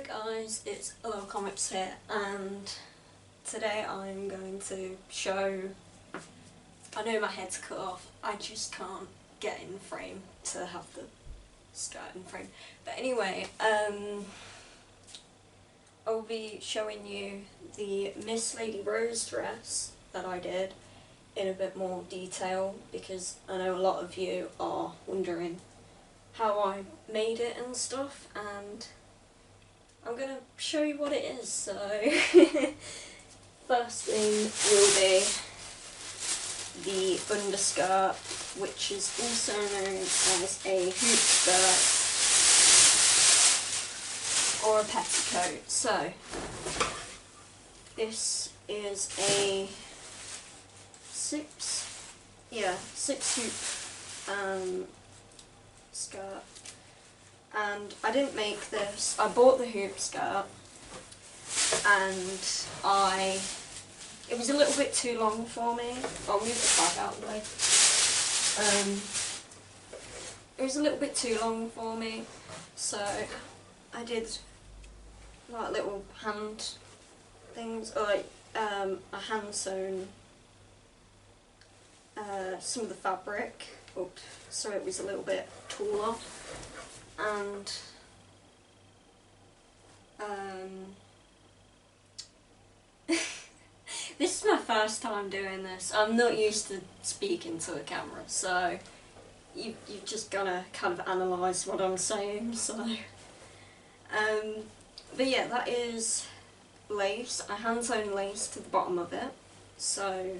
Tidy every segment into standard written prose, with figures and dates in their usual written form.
Hello guys, it's Hello Comics here, and today I'm going to show, I know my head's cut off, I just can't get in frame to have the skirt in frame, but anyway, I'll be showing you the Miss Lady Rose dress that I did in a bit more detail, because I know a lot of you are wondering how I made it and stuff, and I'm going to show you what it is. So first thing will be the underskirt, which is also known as a hoop skirt or a petticoat. So this is a six hoop skirt, and I didn't make this. I bought the hoop skirt and it was a little bit too long for me. I'll move the bag out of the way. It was a little bit too long for me, so I did like little hand things, or like a hand sewn some of the fabric up so it was a little bit taller, and this is my first time doing this. I'm not used to speaking to a camera, so you just gotta kind of analyse what I'm saying. So but yeah, that is lace. I hand sewn lace to the bottom of it, so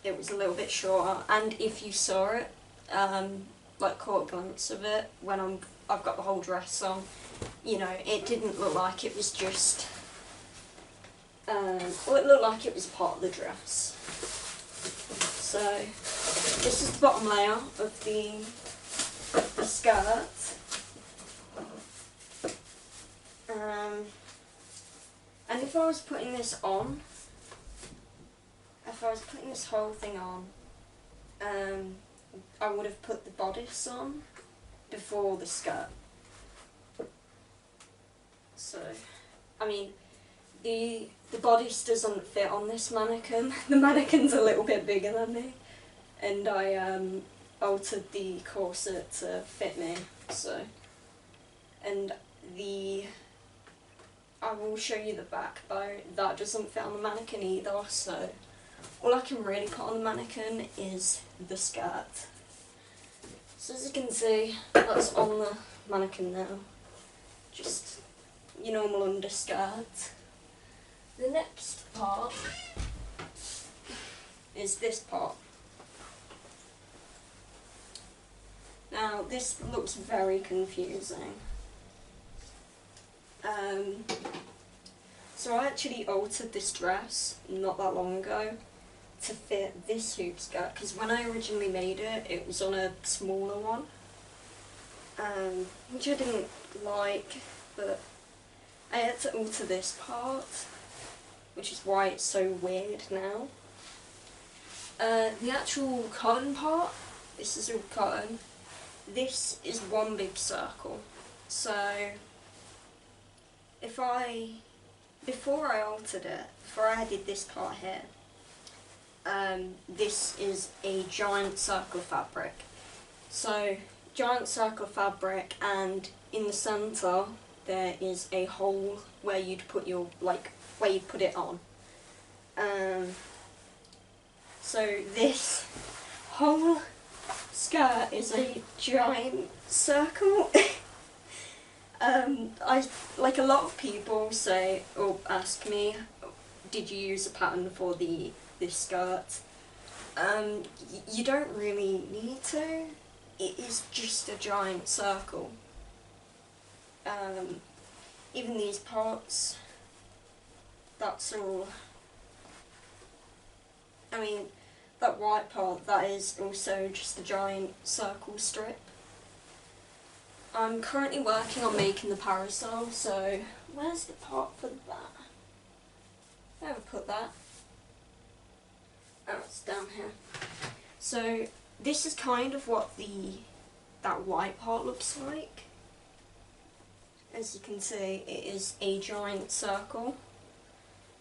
it was a little bit shorter, and if you saw it, like caught a glimpse of it when I've got the whole dress on, you know, it didn't look like it was just, well, it looked like it was part of the dress. So this is the bottom layer of the skirt, and if I was putting this on, if I was putting this whole thing on, I would have put the bodice on before the skirt. So, I mean, the bodice doesn't fit on this mannequin. The mannequin's a little bit bigger than me, and I altered the corset to fit me. So, and I will show you the back bone. That doesn't fit on the mannequin either. So, all I can really put on the mannequin is the skirt. So as you can see, that's on the mannequin now. Just your normal underskirt. The next part is this part. Now this looks very confusing. So I actually altered this dress not that long ago to fit this hoop skirt, because when I originally made it, it was on a smaller one, which I didn't like, but I had to alter this part, which is why it's so weird now. The actual cotton part, this is all cotton, this is one big circle. So before I altered it, before I did this part here, this is a giant circle fabric. So, giant circle fabric, and in the centre there is a hole where you'd put your, where you put it on. So this whole skirt is a giant circle. Like a lot of people say, or ask me, did you use a pattern for this skirt? You don't really need to. It is just a giant circle. Even these parts, that's all. I mean, that white part, that is also just a giant circle strip. I'm currently working on making the parasol, so where's the part for that? Where have I put that? Oh, it's down here. So this is kind of what that white part looks like. as you can see, it is a giant circle.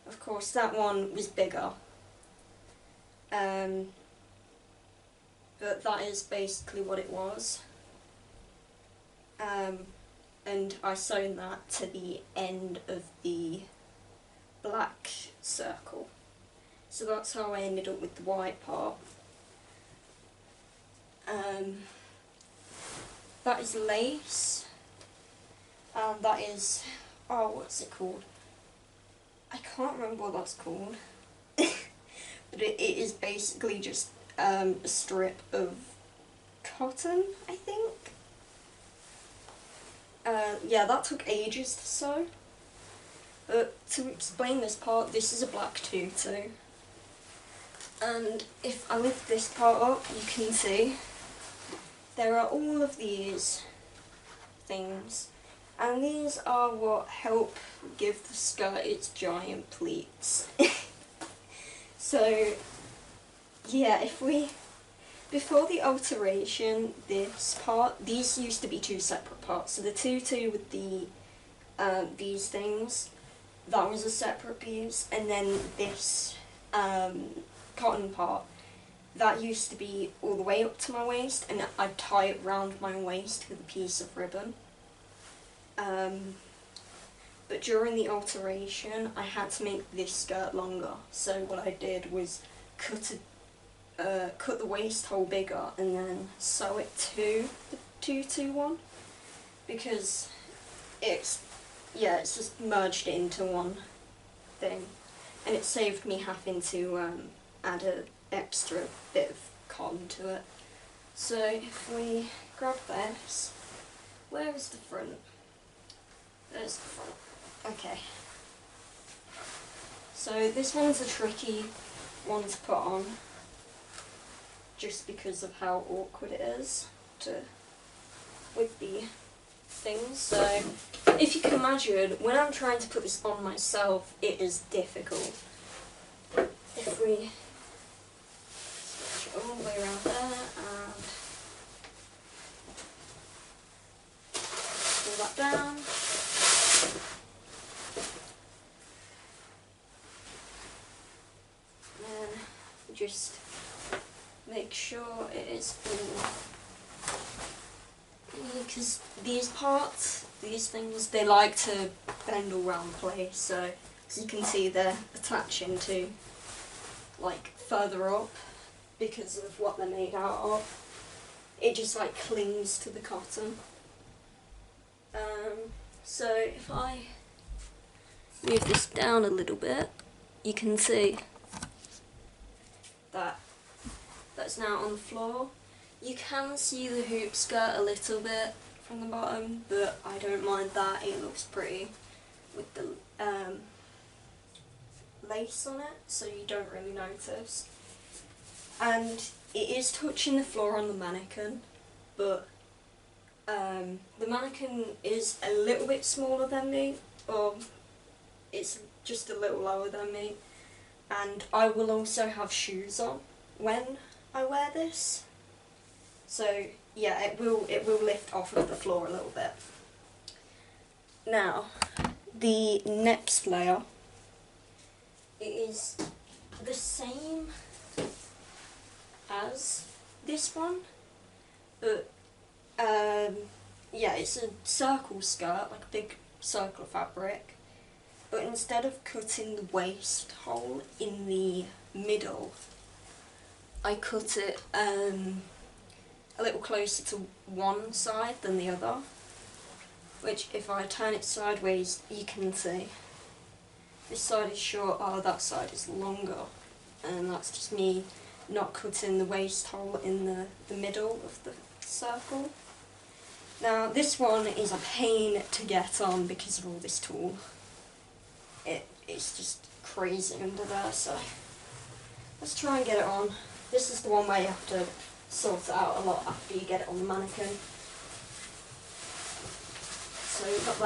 Of course, that one was bigger. But that is basically what it was. And I sewn that to the end of the black circle. So that's how I ended up with the white part. That is lace, and that is, oh, what's it called? I can't remember what that's called. But it is basically just a strip of cotton, I think. Yeah, that took ages to sew. But to explain this part, this is a black tutu. And if I lift this part up, you can see there are all of these things. And these are what help give the skirt its giant pleats. So, yeah, before the alteration, these used to be two separate parts. So the tutu with these things, that was a separate piece, and then this cotton part, that used to be all the way up to my waist, and I'd tie it round my waist with a piece of ribbon. But during the alteration, I had to make this skirt longer, so what I did was cut the waist hole bigger and then sew it to the tutu one, because it's just merged it into one thing, and it saved me having to add an extra bit of cotton to it. So if we grab this, where is the front? There's the front. Okay. So this one's a tricky one to put on, just because of how awkward it is with the things. So if you can imagine, when I'm trying to put this on myself, it is difficult. If we stretch it all the way around there and pull that down. And then just make sure it is all, because these parts, these things, they like to bend all around the place, so as you can see they're attaching to, like, further up because of what they're made out of. It just like clings to the cotton. So if I move this down a little bit, you can see that that's now on the floor. You can see the hoop skirt a little bit from the bottom, but I don't mind that. It looks pretty with the lace on it, so you don't really notice. And it is touching the floor on the mannequin, but the mannequin is a little bit smaller than me, or it's just a little lower than me, and I will also have shoes on when I wear this. So yeah, it will lift off of the floor a little bit. Now, the next layer, it is the same as this one, but yeah, it's a circle skirt, like a big circle of fabric, but instead of cutting the waist hole in the middle, I cut it a little closer to one side than the other, which if I turn it sideways, you can see this side is short, oh, that side is longer, and that's just me not cutting the waist hole in the middle of the circle. Now this one is a pain to get on because of all this tulle. It's just crazy under there, so let's try and get it on. This is the one where you have to sort it out a lot after you get it on the mannequin. So you've got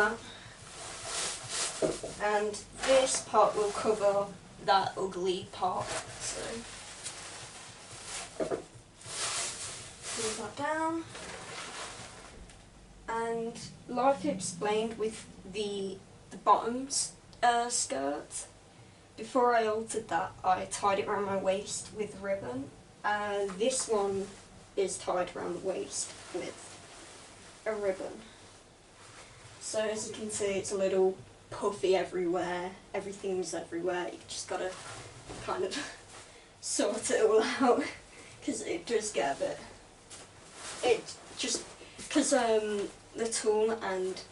that. And this part will cover that ugly part, so pull that down. And like I explained with the bottoms skirt, before I altered that, I tied it around my waist with ribbon. This one is tied around the waist with a ribbon. So as you can see, it's a little puffy everywhere, everything's everywhere. You just gotta kind of sort it all out, because it does get a bit, it just, because the tulle and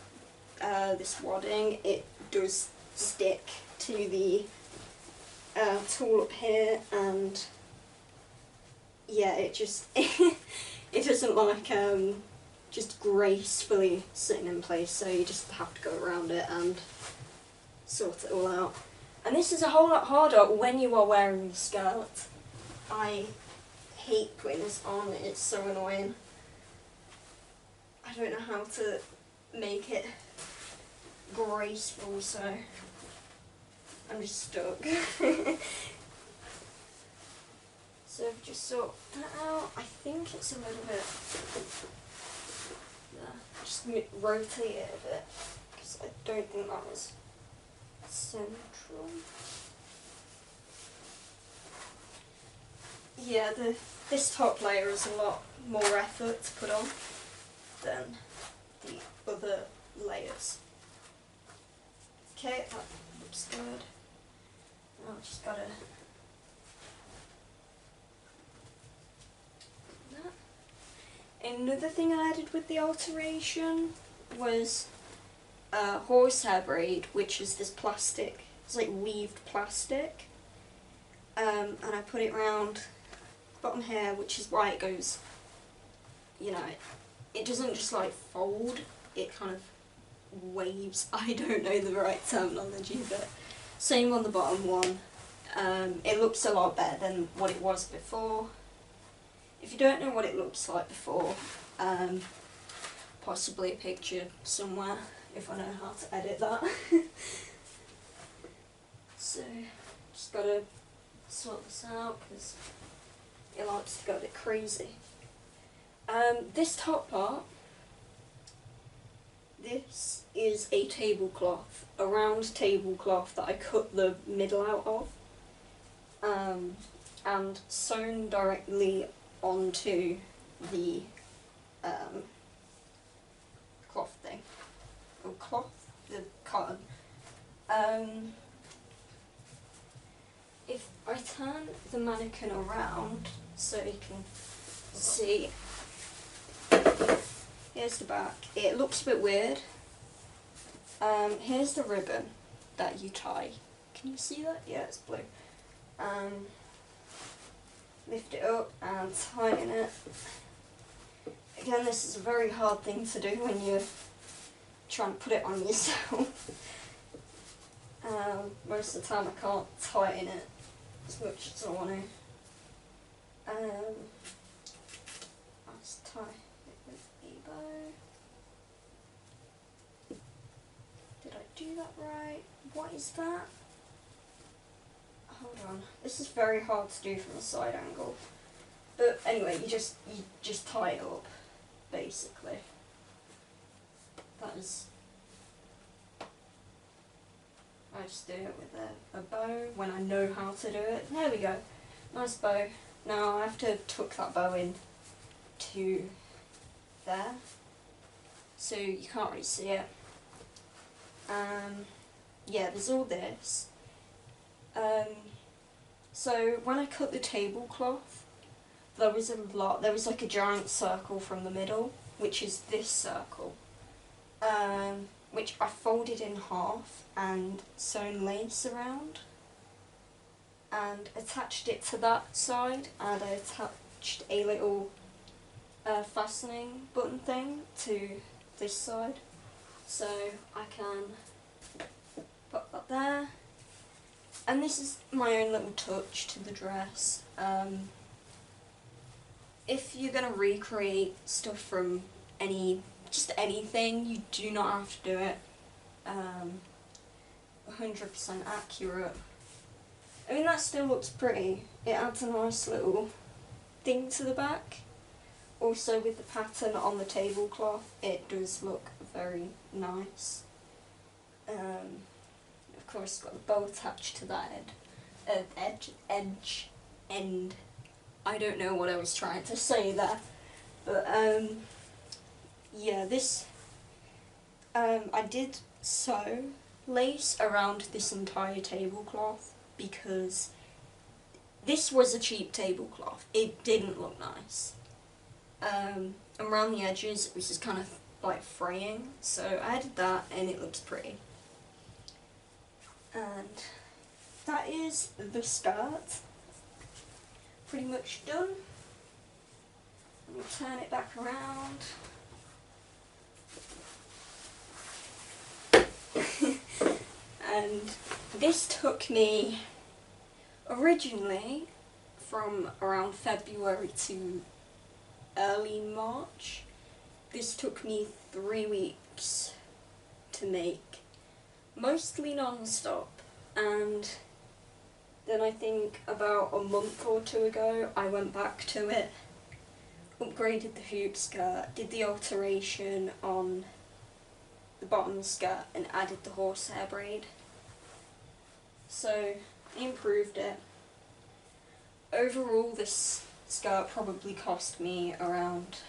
this wadding, it does stick to the tulle up here, and yeah, it just, it doesn't like just gracefully sitting in place, so you just have to go around it and sort it all out. And this is a whole lot harder when you are wearing a skirt. I hate putting this on, it's so annoying. I don't know how to make it graceful, so I'm just stuck. So I've just sort that out. I think it's a little bit, just rotate it a bit, because I don't think that was central. Yeah, this top layer is a lot more effort to put on than the other layers. Okay, that looks good. Now I've just gotta Another thing I added with the alteration was horsehair braid, which is this plastic, it's like weaved plastic, and I put it around the bottom here, which is why it goes, you know, it doesn't just like fold, it kind of waves. I don't know the right terminology, but same on the bottom one. It looks a lot better than what it was before. If you don't know what it looks like before, possibly a picture somewhere if I know how to edit that. So, just gotta sort this out because it likes to go a bit crazy. This top part, this is a tablecloth, a round tablecloth that I cut the middle out of, and sewn directly onto the cloth thing, or cloth, the cotton. If I turn the mannequin around so you can see, here's the back. It looks a bit weird. Here's the ribbon that you tie. Can you see that? Yeah, it's blue. Lift it up and tighten it. Again, this is a very hard thing to do when you're trying to put it on yourself. Most of the time I can't tighten it as much as I want to. I'll just tie it with a bow. Did I do that right? What is that? Hold on. This is very hard to do from a side angle. But anyway, you just tie it up, basically. That is. I just do it with a bow when I know how to do it. There we go. Nice bow. Now I have to tuck that bow in to there, so you can't really see it. Yeah, there's all this. So when I cut the tablecloth, there was like a giant circle from the middle, which is this circle, which I folded in half and sewn lace around, and attached it to that side, and I attached a little fastening button thing to this side, so I can put that there. And this is my own little touch to the dress. If you're going to recreate stuff from just anything, you do not have to do it 100% accurate. I mean, that still looks pretty. It adds a nice little thing to the back. Also, with the pattern on the tablecloth, it does look very nice. Of course, it's got a bow attached to that end. I don't know what I was trying to say there, but yeah, this I did sew lace around this entire tablecloth because this was a cheap tablecloth. It didn't look nice. Around the edges it was just kind of like fraying, so I added that and it looks pretty. And that is the skirt. Pretty much done. We'll turn it back around. And this took me originally from around February to early March. This took me 3 weeks to make, mostly non-stop, and then I think about a month or two ago I went back to it, upgraded the hoop skirt, did the alteration on the bottom skirt and added the horsehair braid. So I improved it. Overall this skirt probably cost me around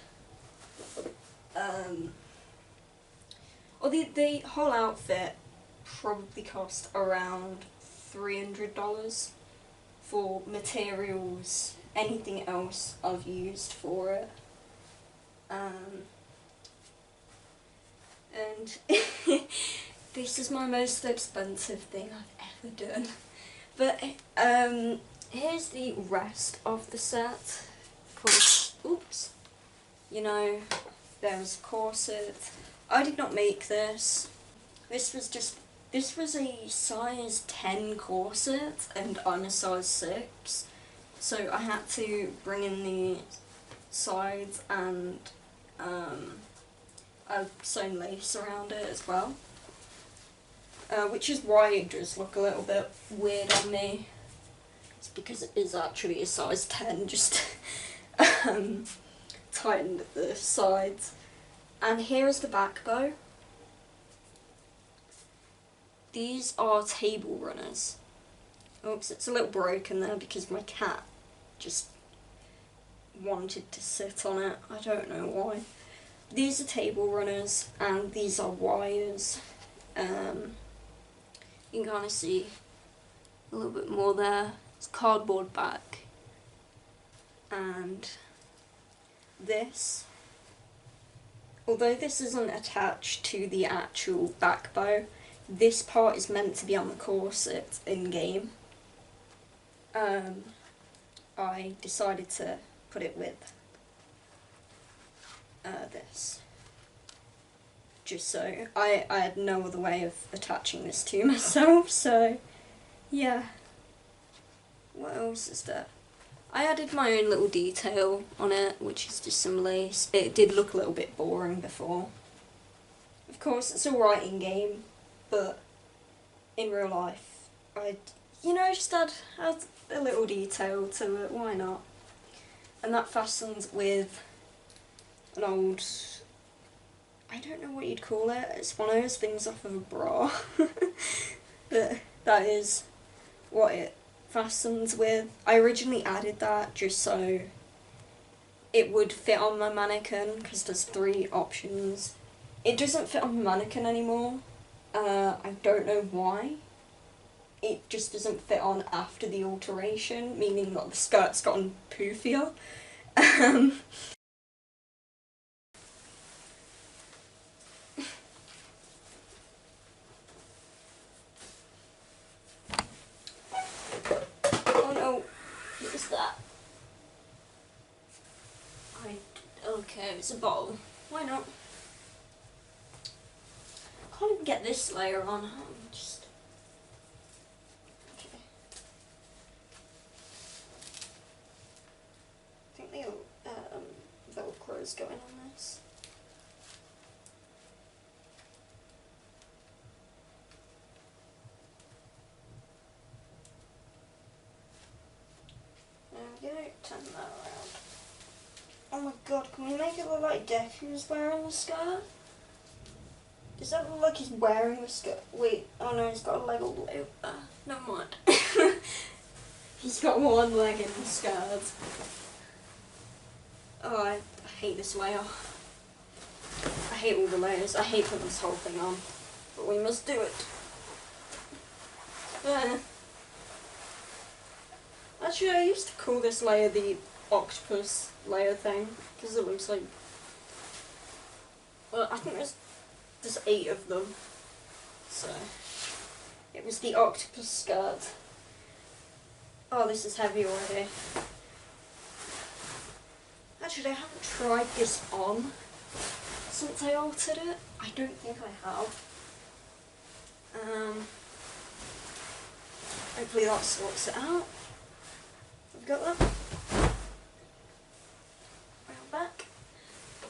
the whole outfit probably cost around $300 for materials, anything else I've used for it. And this is my most expensive thing I've ever done. But here's the rest of the set. Of course, oops. You know, there's a corset. I did not make this. This was a size 10 corset and I'm a size 6. So I had to bring in the sides and I've sewn lace around it as well. Which is why it does look a little bit weird on me. It's because it is actually a size 10, just tightened at the sides. And here is the back bow. These are table runners. Oops, it's a little broken there because my cat just wanted to sit on it. I don't know why. These are table runners and these are wires. You can kind of see a little bit more there. It's cardboard back. And this, although this isn't attached to the actual back bow, this part is meant to be on the corset in game. I decided to put it with this. Just so, I had no other way of attaching this to myself, so yeah. What else is there? I added my own little detail on it, which is just some lace. It did look a little bit boring before. Of course, it's alright in game, but in real life, just add a little detail to it, why not? And that fastens with an old, I don't know what you'd call it, it's one of those things off of a bra. But that is what it fastens with. I originally added that just so it would fit on my mannequin, because there's 3 options. It doesn't fit on the mannequin anymore. I don't know why. It just doesn't fit on after the alteration, meaning that the skirt's gotten poofier. Oh no, what is that? Okay, it's a bowl. Why not? I can't even get this layer on. Okay. I think the Velcro is going on this. There we go, turn that around. Oh my god, can we make it look like Deku's wearing the skirt? Does that look like he's wearing the skirt? Wait, oh no, he's got a leg all the way up there. Never mind. He's got one leg in the skirt. Oh, I hate this layer. I hate all the layers. I hate putting this whole thing on. But we must do it. Actually, I used to call this layer the octopus layer thing, because it looks like... Well, I think there's 8 of them. So, it was the octopus skirt. Oh, this is heavy already. Actually, I haven't tried this on since I altered it. I don't think I have. Hopefully that sorts it out. I've got that. Round back.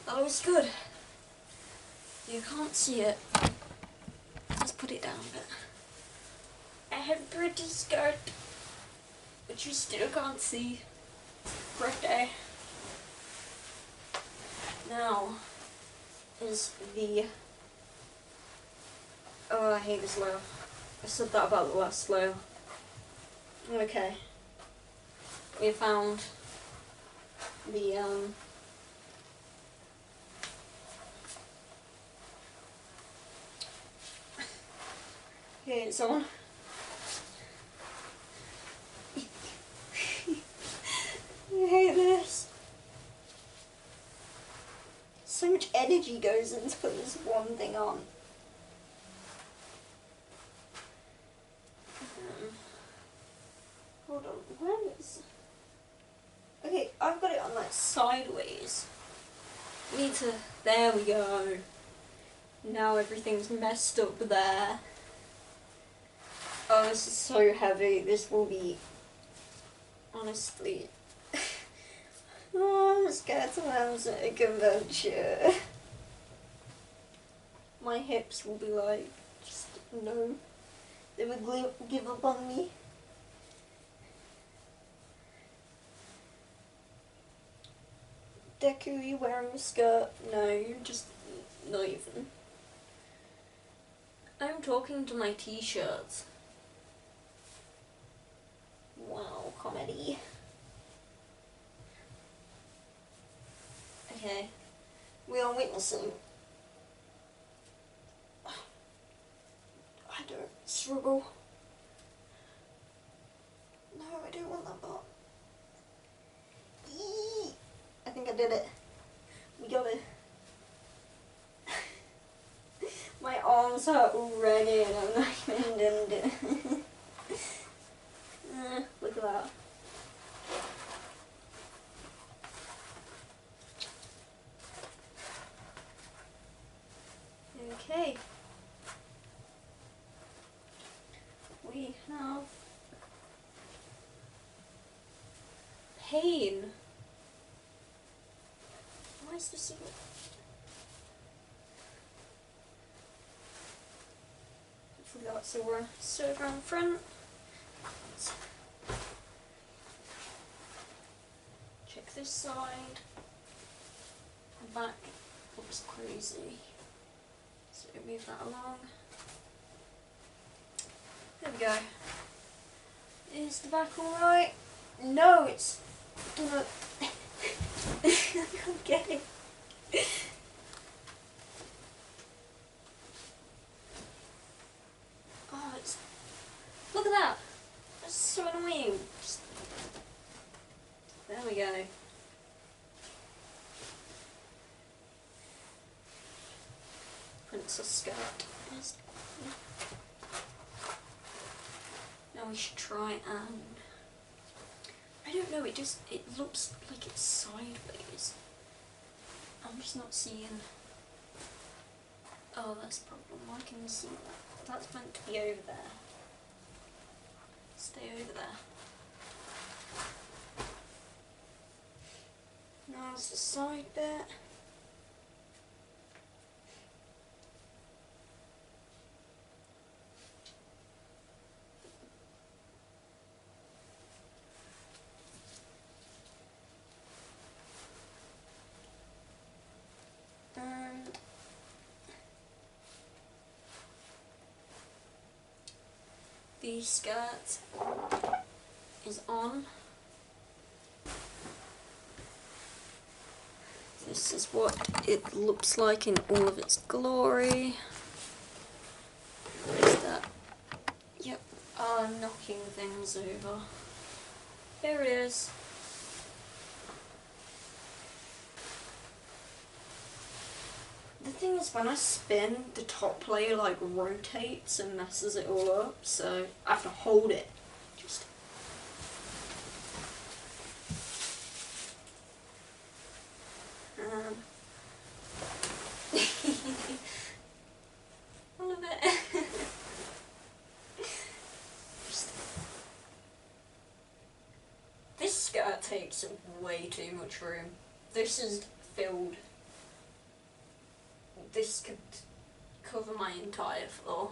That looks good. You can't see it. Let's put it down a bit. I have a pretty skirt, but you still can't see. Pretty. Now is the... Oh, I hate this layer. I said that about the last layer. Okay. We found the okay, it's on. I hate this. So much energy goes into putting this one thing on. Hold on, where is... Okay, I've got it on like sideways. We need to... There we go. Now everything's messed up there. Oh, this is so heavy. This will be... Honestly... Oh, I'm scared to have a convention. My hips will be like... Just no. They will give up on me. Deku, are you wearing a skirt? No, you're just not even. I'm talking to my t-shirts. Wow, comedy. Okay, we are witnessing. I don't struggle. No, I don't want that part. I think I did it. We got it. My arms hurt already and I'm not even doing it. Look at that. Okay. We have pain. Why is this even... Hopefully that's all sewed around the front. Let's check this side. The back looks crazy. So move that along. There we go. Is the back alright? No, it's gonna... I'm getting... Oh, it's... Look at that! That's so annoying. Just... There we go. Princess skirt. Now we should try and... I don't know, it looks like it's sideways. I'm just not seeing... Oh, that's a problem. Why can you see that? That's meant to be over there. Stay over there. Now it's the side bit. And The skirt is on. This is what it looks like in all of its glory. What is that? Yep, knocking things over. There it is. The thing is, when I spin, the top layer like rotates and messes it all up, so I have to hold it. Just all of it. This skirt takes way too much room. This is filled. This could cover my entire floor.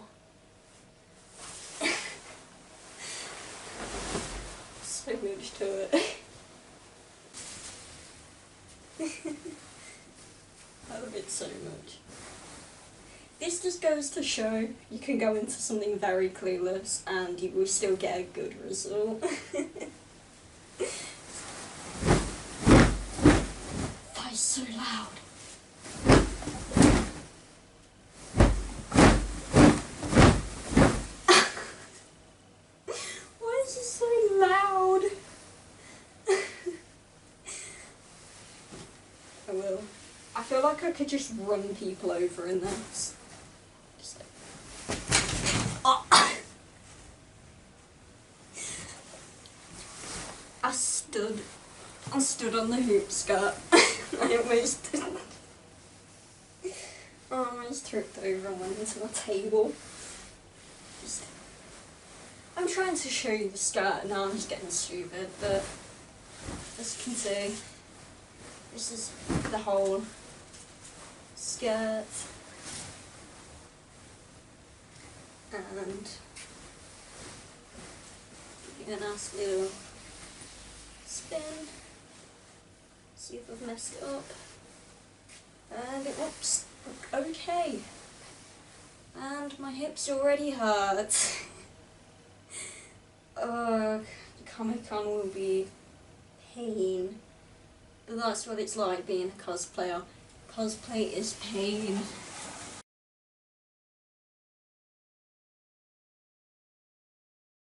So much to it. I love it so much. This just goes to show you can go into something very clueless and you will still get a good result. That is so loud. Why is it so loud? I will. I feel like I could just run people over in this. Just like... Oh. I stood on the hoop skirt. I almost tripped over and went into my table. I'm trying to show you the skirt now, I'm just getting stupid, but as you can see, this is the whole skirt, and give it a nice little spin, see if I've messed it up, and it looks okay, and my hips already hurt. Comic-Con will be pain, but that's what it's like being a cosplayer. Cosplay is pain.